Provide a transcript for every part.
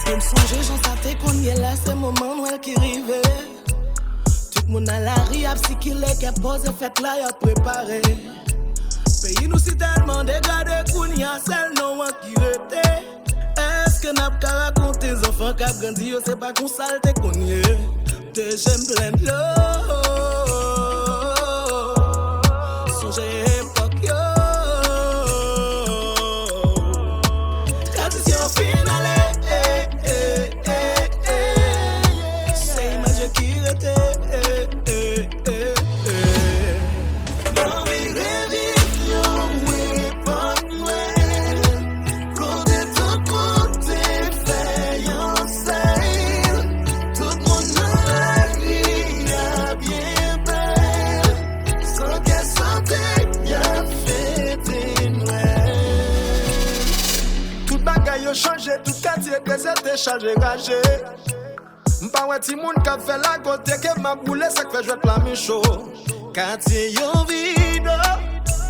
Je me songe, j'en savais qu'on y est là, c'est le moment Noël qui arrivait. Tout le monde à la rue, à ce qu'il est, qui a posé, fait là, il a préparé. Pays nous si tellement dégradé qu'on y a celle non qui était. Est-ce que n'a pas raconté les enfants qui ont grandi, c'est pas qu'on saleté qu'on y est. T'es j'aime plein de l'eau. Songez époque yo. Tradition finale. C'est image qui était. Changer tout quartier que c'était chargé gagé. M'pa wè ti moun ka fait la côté que m'a boulé ça fait jouer la micho. Quartier yo vide,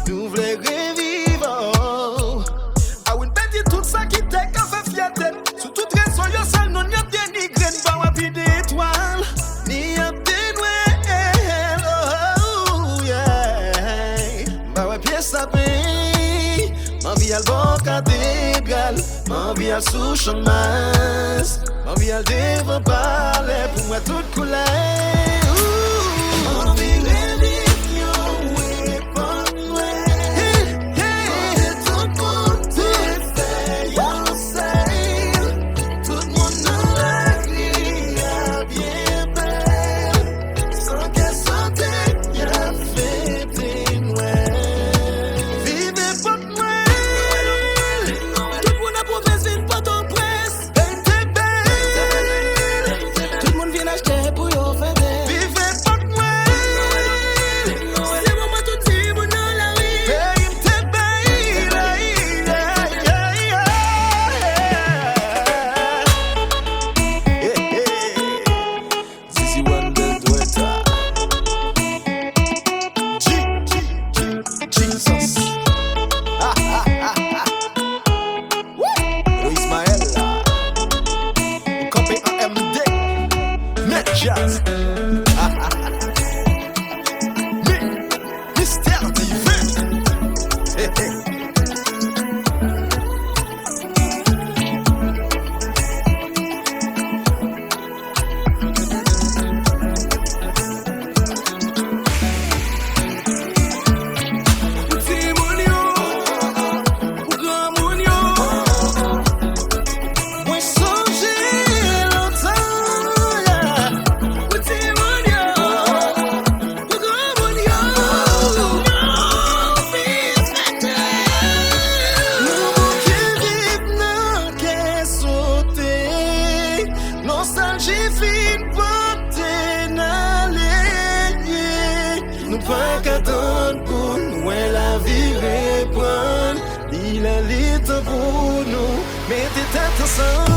nous voulons revivre. A une petite tout ça qui te ka fait fierté. Sous toute raison yo seul non y a bien ni graine pas wè pi d'étoile. Ni a des noël. Oh yeah. M'pa wè pied sapé. Ma vie al bon cathédrale, ma vie al sous chômage, ma vie al devant parler pour moi toute couleur. Ma vie religion, oui, pas Noël. Tout le monde fait un seul, tout le monde dans la vie a bien belle, sans qu'elle sente y a fêté Noël. Pas qu'attendre pour nous, la vie répond. Il est litre pour nous, mais t'es ensemble.